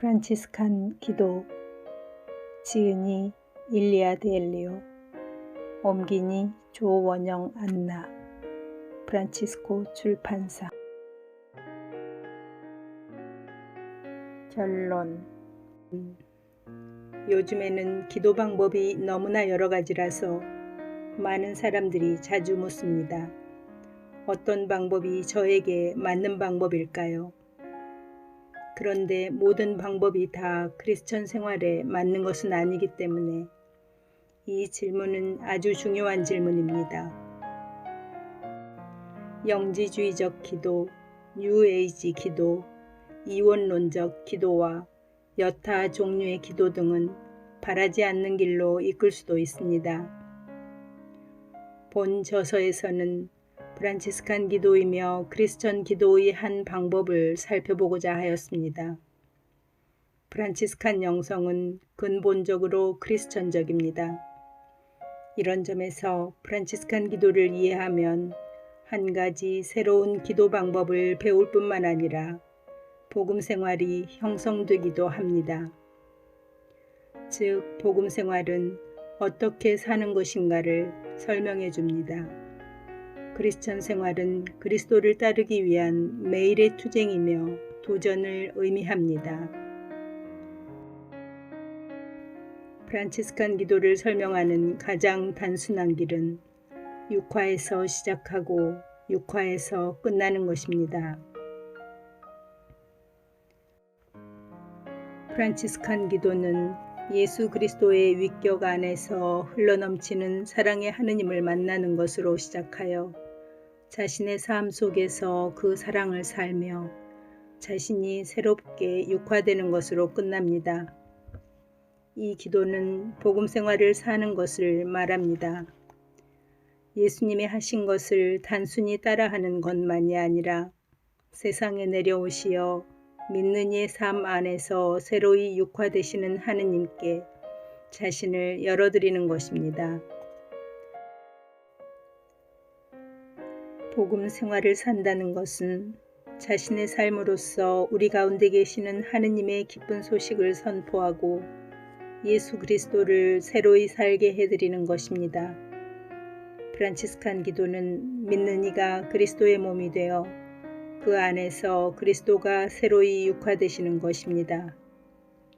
프란치스칸 기도. 지은이 일리아 델리오. 옮기니 조원영 안나. 프란치스코 출판사. 결론. 요즘에는 기도 방법이 너무나 여러 가지라서 많은 사람들이 자주 묻습니다. 어떤 방법이 저에게 맞는 방법일까요? 그런데 모든 방법이 다 크리스천 생활에 맞는 것은 아니기 때문에 이 질문은 아주 중요한 질문입니다. 영지주의적 기도, 뉴에이지 기도, 이원론적 기도와 여타 종류의 기도 등은 바라지 않는 길로 이끌 수도 있습니다. 본 저서에서는 프란치스칸 기도이며 크리스천 기도의 한 방법을 살펴보고자 하였습니다. 프란치스칸 영성은 근본적으로 크리스천적입니다. 이런 점에서 프란치스칸 기도를 이해하면 한 가지 새로운 기도 방법을 배울 뿐만 아니라 복음 생활이 형성되기도 합니다. 즉, 복음 생활은 어떻게 사는 것인가를 설명해 줍니다. 크리스천 생활은 그리스도를 따르기 위한 매일의 투쟁이며 도전을 의미합니다. 프란치스칸 기도를 설명하는 가장 단순한 길은 육화에서 시작하고 육화에서 끝나는 것입니다. 프란치스칸 기도는 예수 그리스도의 위격 안에서 흘러넘치는 사랑의 하느님을 만나는 것으로 시작하여 자신의 삶 속에서 그 사랑을 살며 자신이 새롭게 육화되는 것으로 끝납니다. 이 기도는 복음 생활을 사는 것을 말합니다. 예수님이 하신 것을 단순히 따라하는 것만이 아니라 세상에 내려오시어 믿는 이의 삶 안에서 새로이 육화되시는 하느님께 자신을 열어드리는 것입니다. 복음 생활을 산다는 것은 자신의 삶으로서 우리 가운데 계시는 하느님의 기쁜 소식을 선포하고 예수 그리스도를 새로이 살게 해드리는 것입니다. 프란치스칸 기도는 믿는 이가 그리스도의 몸이 되어 그 안에서 그리스도가 새로이 육화되시는 것입니다.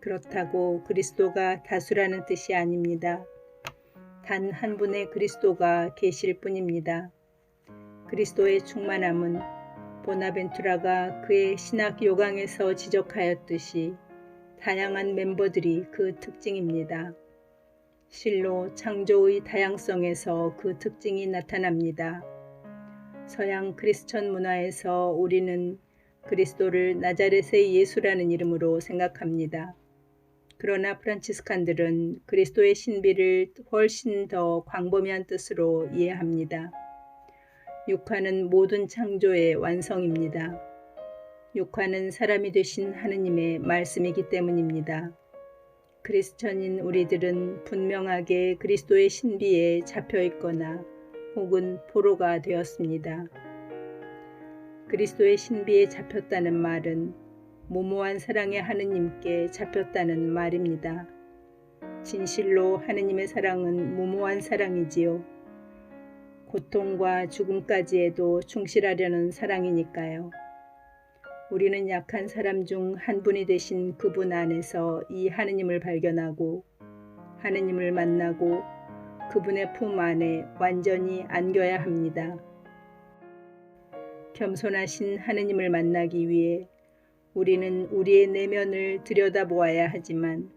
그렇다고 그리스도가 다수라는 뜻이 아닙니다. 단 한 분의 그리스도가 계실 뿐입니다. 그리스도의 충만함은 보나벤투라가 그의 신학 요강에서 지적하였듯이 다양한 멤버들이 그 특징입니다. 실로 창조의 다양성에서 그 특징이 나타납니다. 서양 크리스천 문화에서 우리는 그리스도를 나자렛의 예수라는 이름으로 생각합니다. 그러나 프란치스칸들은 그리스도의 신비를 훨씬 더 광범위한 뜻으로 이해합니다. 육화는 모든 창조의 완성입니다. 육화는 사람이 되신 하느님의 말씀이기 때문입니다. 크리스천인 우리들은 분명하게 그리스도의 신비에 잡혀 있거나 혹은 포로가 되었습니다. 그리스도의 신비에 잡혔다는 말은 무모한 사랑의 하느님께 잡혔다는 말입니다. 진실로 하느님의 사랑은 무모한 사랑이지요. 고통과 죽음까지에도 충실하려는 사랑이니까요. 우리는 약한 사람 중 한 분이 되신 그분 안에서 이 하느님을 발견하고 하느님을 만나고 그분의 품 안에 완전히 안겨야 합니다. 겸손하신 하느님을 만나기 위해 우리는 우리의 내면을 들여다보아야 하지만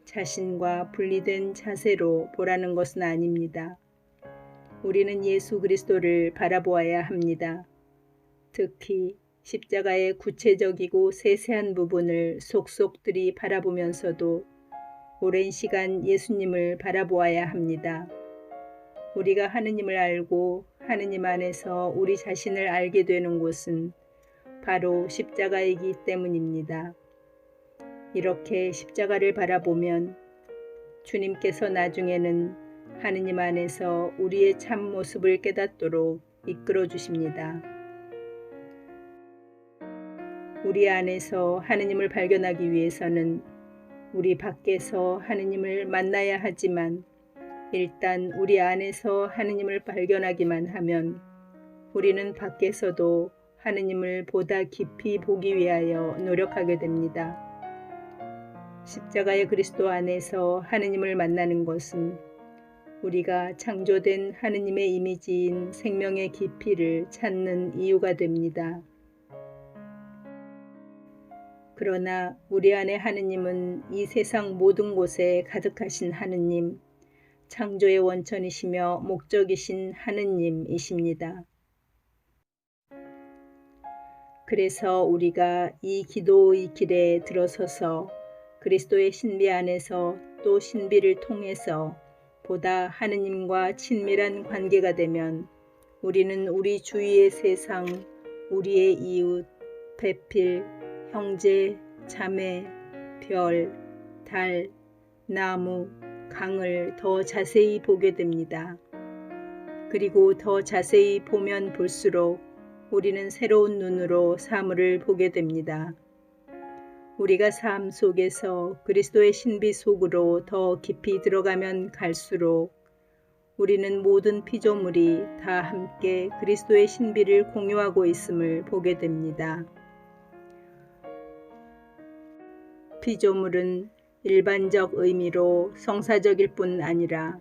자신과 분리된 자세로 보라는 것은 아닙니다. 우리는 예수 그리스도를 바라보아야 합니다. 특히 십자가의 구체적이고 세세한 부분을 속속들이 바라보면서도 오랜 시간 예수님을 바라보아야 합니다. 우리가 하느님을 알고 하느님 안에서 우리 자신을 알게 되는 곳은 바로 십자가이기 때문입니다. 이렇게 십자가를 바라보면 주님께서 나중에는 하느님 안에서 우리의 참 모습을 깨닫도록 이끌어 주십니다. 우리 안에서 하느님을 발견하기 위해서는 우리 밖에서 하느님을 만나야 하지만 일단 우리 안에서 하느님을 발견하기만 하면 우리는 밖에서도 하느님을 보다 깊이 보기 위하여 노력하게 됩니다. 십자가의 그리스도 안에서 하느님을 만나는 것은 우리가 창조된 하느님의 이미지인 생명의 깊이를 찾는 이유가 됩니다. 그러나 우리 안에 하느님은 이 세상 모든 곳에 가득하신 하느님, 창조의 원천이시며 목적이신 하느님이십니다. 그래서 우리가 이 기도의 길에 들어서서 그리스도의 신비 안에서 또 신비를 통해서 보다 하느님과 친밀한 관계가 되면 우리는 우리 주위의 세상, 우리의 이웃, 배필, 형제, 자매, 별, 달, 나무, 강을 더 자세히 보게 됩니다. 그리고 더 자세히 보면 볼수록 우리는 새로운 눈으로 사물을 보게 됩니다. 우리가 삶 속에서 그리스도의 신비 속으로 더 깊이 들어가면 갈수록 우리는 모든 피조물이 다 함께 그리스도의 신비를 공유하고 있음을 보게 됩니다. 피조물은 일반적 의미로 성사적일 뿐 아니라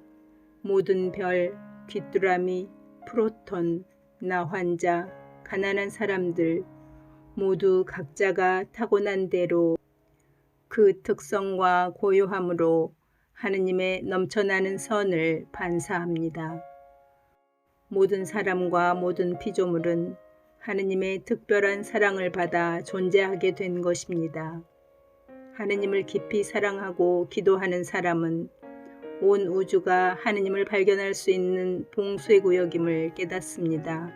모든 별, 귀뚜라미, 프로톤, 나환자, 가난한 사람들 모두 각자가 타고난 대로 그 특성과 고유함으로 하느님의 넘쳐나는 선을 반사합니다. 모든 사람과 모든 피조물은 하느님의 특별한 사랑을 받아 존재하게 된 것입니다. 하느님을 깊이 사랑하고 기도하는 사람은 온 우주가 하느님을 발견할 수 있는 봉쇄구역임을 깨닫습니다.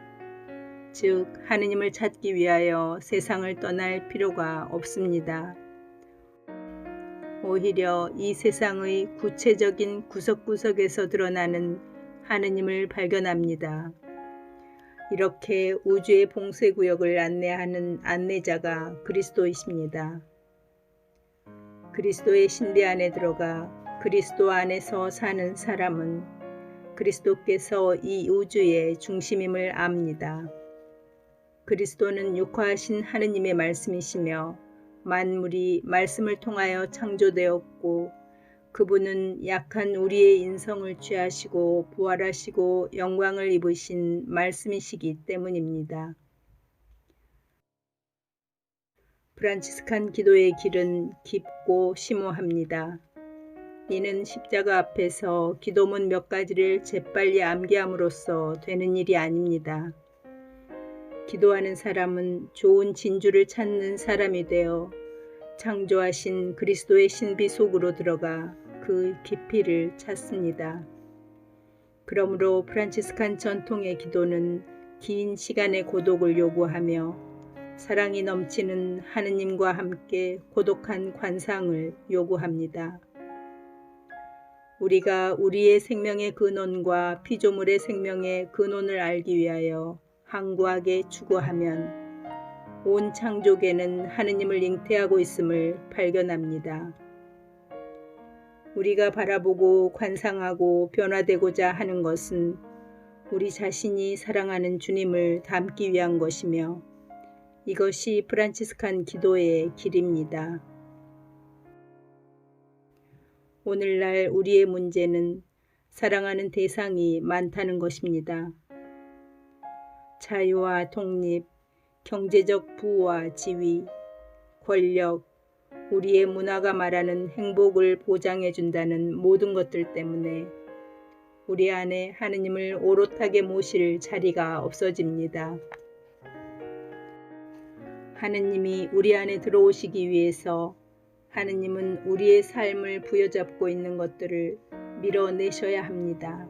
즉, 하느님을 찾기 위하여 세상을 떠날 필요가 없습니다. 오히려 이 세상의 구체적인 구석구석에서 드러나는 하느님을 발견합니다. 이렇게 우주의 봉쇄구역을 안내하는 안내자가 그리스도이십니다. 그리스도의 신비 안에 들어가 그리스도 안에서 사는 사람은 그리스도께서 이 우주의 중심임을 압니다. 그리스도는 육화하신 하느님의 말씀이시며 만물이 말씀을 통하여 창조되었고 그분은 약한 우리의 인성을 취하시고 부활하시고 영광을 입으신 말씀이시기 때문입니다. 프란치스칸 기도의 길은 깊고 심오합니다. 이는 십자가 앞에서 기도문 몇 가지를 재빨리 암기함으로써 되는 일이 아닙니다. 기도하는 사람은 좋은 진주를 찾는 사람이 되어 창조하신 그리스도의 신비 속으로 들어가 그 깊이를 찾습니다. 그러므로 프란치스칸 전통의 기도는 긴 시간의 고독을 요구하며 사랑이 넘치는 하느님과 함께 고독한 관상을 요구합니다. 우리가 우리의 생명의 근원과 피조물의 생명의 근원을 알기 위하여 항구하게 추구하면 온 창조계는 하느님을 잉태하고 있음을 발견합니다. 우리가 바라보고 관상하고 변화되고자 하는 것은 우리 자신이 사랑하는 주님을 닮기 위한 것이며 이것이 프란치스칸 기도의 길입니다. 오늘날 우리의 문제는 사랑하는 대상이 많다는 것입니다. 자유와 독립, 경제적 부와 지위, 권력, 우리의 문화가 말하는 행복을 보장해준다는 모든 것들 때문에 우리 안에 하느님을 오롯하게 모실 자리가 없어집니다. 하느님이 우리 안에 들어오시기 위해서 하느님은 우리의 삶을 부여잡고 있는 것들을 밀어내셔야 합니다.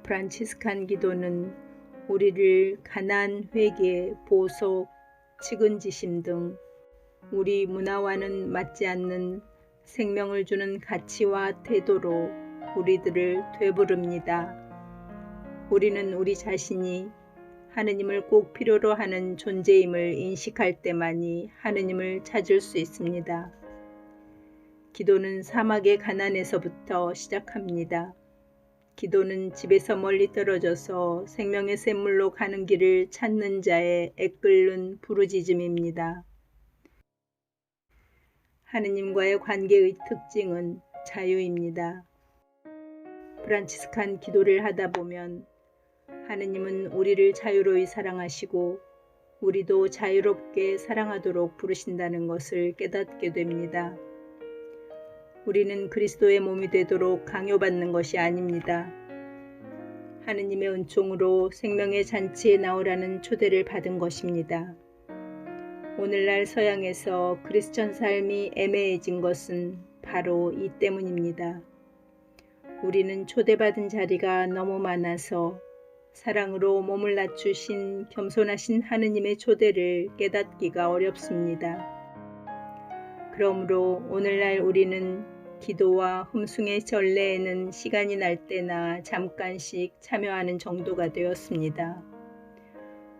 프란치스칸 기도는 우리를 가난, 회개, 보속, 측은지심 등 우리 문화와는 맞지 않는 생명을 주는 가치와 태도로 우리들을 되부릅니다. 우리는 우리 자신이 하느님을 꼭 필요로 하는 존재임을 인식할 때만이 하느님을 찾을 수 있습니다. 기도는 사막의 가난에서부터 시작합니다. 기도는 집에서 멀리 떨어져서 생명의 샘물로 가는 길을 찾는 자의 애끓는 부르짖음입니다. 하느님과의 관계의 특징은 자유입니다. 프란치스칸 기도를 하다 보면 하느님은 우리를 자유로이 사랑하시고 우리도 자유롭게 사랑하도록 부르신다는 것을 깨닫게 됩니다. 우리는 그리스도의 몸이 되도록 강요받는 것이 아닙니다. 하느님의 은총으로 생명의 잔치에 나오라는 초대를 받은 것입니다. 오늘날 서양에서 크리스천 삶이 애매해진 것은 바로 이 때문입니다. 우리는 초대받은 자리가 너무 많아서 사랑으로 몸을 낮추신 겸손하신 하느님의 초대를 깨닫기가 어렵습니다. 그러므로 오늘날 우리는 기도와 흠숭의 전례에는 시간이 날 때나 잠깐씩 참여하는 정도가 되었습니다.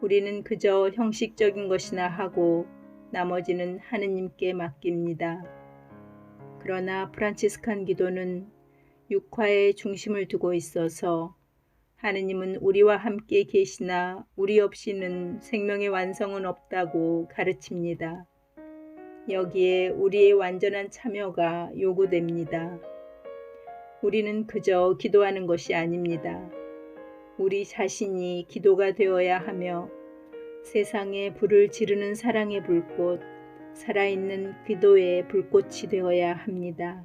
우리는 그저 형식적인 것이나 하고 나머지는 하느님께 맡깁니다. 그러나 프란치스칸 기도는 육화에 중심을 두고 있어서 하느님은 우리와 함께 계시나 우리 없이는 생명의 완성은 없다고 가르칩니다. 여기에 우리의 완전한 참여가 요구됩니다. 우리는 그저 기도하는 것이 아닙니다. 우리 자신이 기도가 되어야 하며 세상에 불을 지르는 사랑의 불꽃, 살아있는 기도의 불꽃이 되어야 합니다.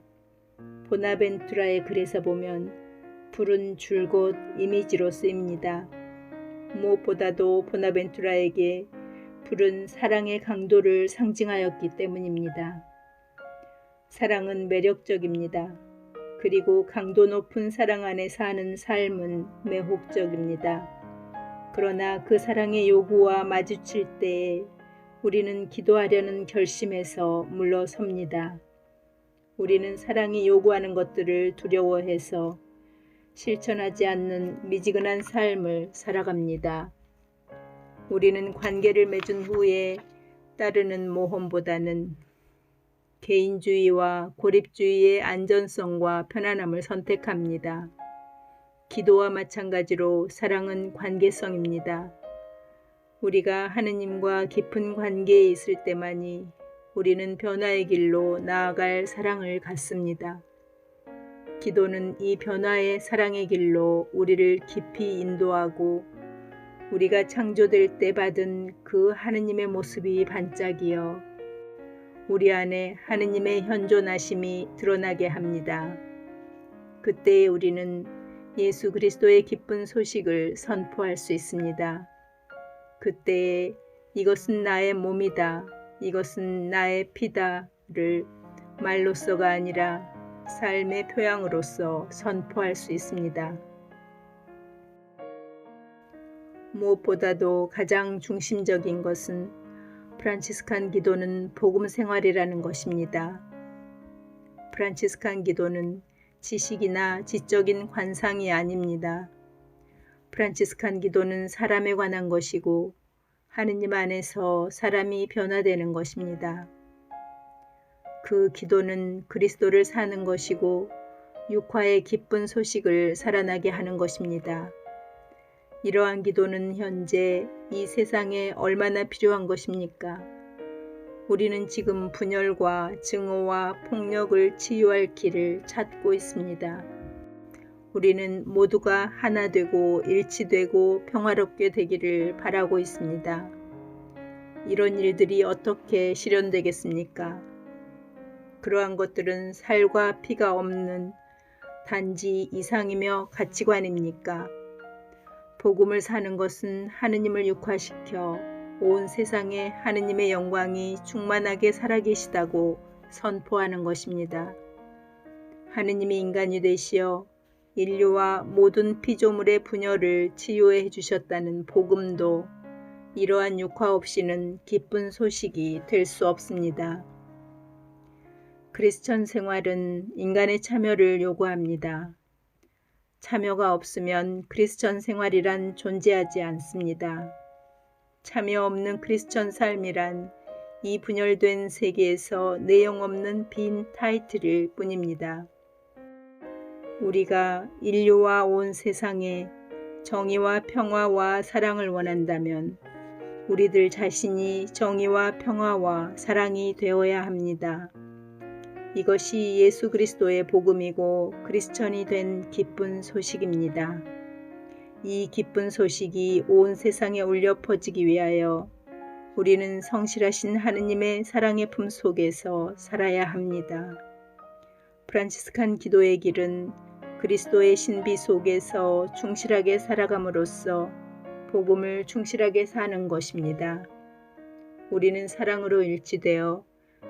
보나벤투라의 글에서 보면 불은 줄곧 이미지로 쓰입니다. 무엇보다도 보나벤투라에게 불은 사랑의 강도를 상징하였기 때문입니다. 사랑은 매력적입니다. 그리고 강도 높은 사랑 안에 사는 삶은 매혹적입니다. 그러나 그 사랑의 요구와 마주칠 때에 우리는 기도하려는 결심에서 물러섭니다. 우리는 사랑이 요구하는 것들을 두려워해서 실천하지 않는 미지근한 삶을 살아갑니다. 우리는 관계를 맺은 후에 따르는 모험보다는 개인주의와 고립주의의 안전성과 편안함을 선택합니다. 기도와 마찬가지로 사랑은 관계성입니다. 우리가 하느님과 깊은 관계에 있을 때만이 우리는 변화의 길로 나아갈 사랑을 갖습니다. 기도는 이 변화의 사랑의 길로 우리를 깊이 인도하고 우리가 창조될 때 받은 그 하느님의 모습이 반짝이어 우리 안에 하느님의 현존하심이 드러나게 합니다. 그때에 우리는 예수 그리스도의 기쁜 소식을 선포할 수 있습니다. 그때에 이것은 나의 몸이다, 이것은 나의 피다를 말로서가 아니라 삶의 표양으로서 선포할 수 있습니다. 무엇보다도 가장 중심적인 것은 프란치스칸 기도는 복음 생활이라는 것입니다. 프란치스칸 기도는 지식이나 지적인 관상이 아닙니다. 프란치스칸 기도는 사람에 관한 것이고 하느님 안에서 사람이 변화되는 것입니다. 그 기도는 그리스도를 사는 것이고 육화의 기쁜 소식을 살아나게 하는 것입니다. 이러한 기도는 현재 이 세상에 얼마나 필요한 것입니까? 우리는 지금 분열과 증오와 폭력을 치유할 길을 찾고 있습니다. 우리는 모두가 하나 되고 일치되고 평화롭게 되기를 바라고 있습니다. 이런 일들이 어떻게 실현되겠습니까? 그러한 것들은 살과 피가 없는 단지 이상이며 가치관입니까? 복음을 사는 것은 하느님을 육화시켜 온 세상에 하느님의 영광이 충만하게 살아계시다고 선포하는 것입니다. 하느님이 인간이 되시어 인류와 모든 피조물의 분열을 치유해 주셨다는 복음도 이러한 육화 없이는 기쁜 소식이 될 수 없습니다. 크리스천 생활은 인간의 참여를 요구합니다. 참여가 없으면 크리스천 생활이란 존재하지 않습니다. 참여 없는 크리스천 삶이란 이 분열된 세계에서 내용 없는 빈 타이틀일 뿐입니다. 우리가 인류와 온 세상에 정의와 평화와 사랑을 원한다면 우리들 자신이 정의와 평화와 사랑이 되어야 합니다. 이것이 예수 그리스도의 복음이고 크리스천이 된 기쁜 소식입니다. 이 기쁜 소식이 온 세상에 울려 퍼지기 위하여 우리는 성실하신 하느님의 사랑의 품 속에서 살아야 합니다. 프란치스칸 기도의 길은 그리스도의 신비 속에서 충실하게 살아감으로써 복음을 충실하게 사는 것입니다. 우리는 사랑으로 일치되어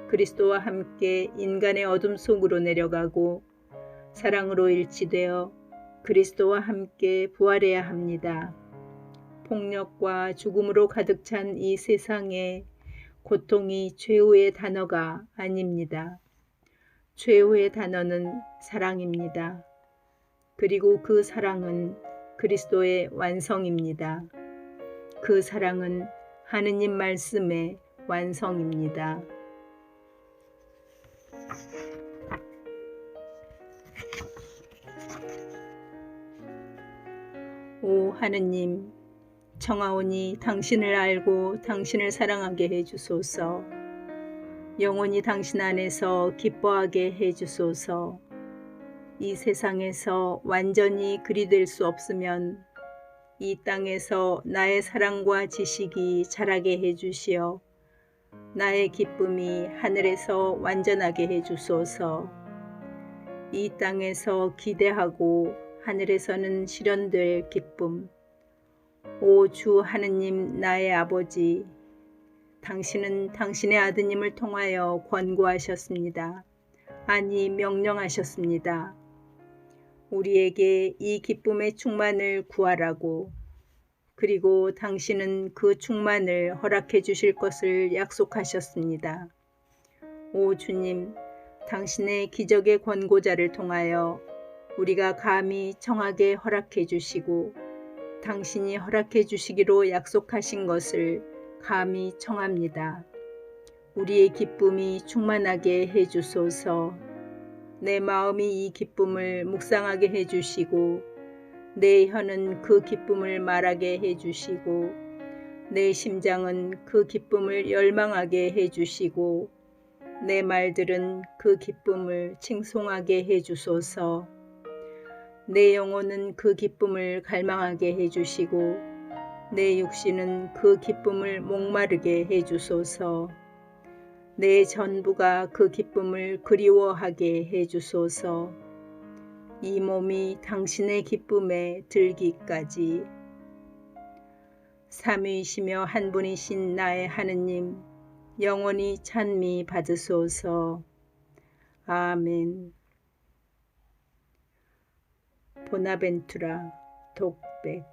그리스도와 함께 인간의 어둠 속으로 내려가고 사랑으로 일치되어 그리스도와 함께 부활해야 합니다. 폭력과 죽음으로 가득 찬 이 세상에 고통이 최후의 단어가 아닙니다. 최후의 단어는 사랑입니다. 그리고 그 사랑은 그리스도의 완성입니다. 그 사랑은 하느님 말씀의 완성입니다. 오 하느님, 청하오니 당신을 알고 당신을 사랑하게 해주소서. 영원히 당신 안에서 기뻐하게 해주소서. 이 세상에서 완전히 그리 될 수 없으면 이 땅에서 나의 사랑과 지식이 자라게 해주시어 나의 기쁨이 하늘에서 완전하게 해주소서. 이 땅에서 기대하고 하늘에서는 실현될 기쁨. 오 주 하느님 나의 아버지, 당신은 당신의 아드님을 통하여 권고하셨습니다. 아니 명령하셨습니다. 우리에게 이 기쁨의 충만을 구하라고. 그리고 당신은 그 충만을 허락해 주실 것을 약속하셨습니다. 오 주님, 당신의 기적의 권고자를 통하여 우리가 감히 청하게 허락해 주시고 당신이 허락해 주시기로 약속하신 것을 감히 청합니다. 우리의 기쁨이 충만하게 해주소서. 내 마음이 이 기쁨을 묵상하게 해주시고 내 혀는 그 기쁨을 말하게 해주시고 내 심장은 그 기쁨을 열망하게 해주시고 내 말들은 그 기쁨을 칭송하게 해주소서. 내 영혼은 그 기쁨을 갈망하게 해주시고 내 육신은 그 기쁨을 목마르게 해주소서. 내 전부가 그 기쁨을 그리워하게 해주소서. 이 몸이 당신의 기쁨에 들기까지. 삼위이시며 한 분이신 나의 하느님, 영원히 찬미 받으소서. 아멘. 보나벤투라 독백.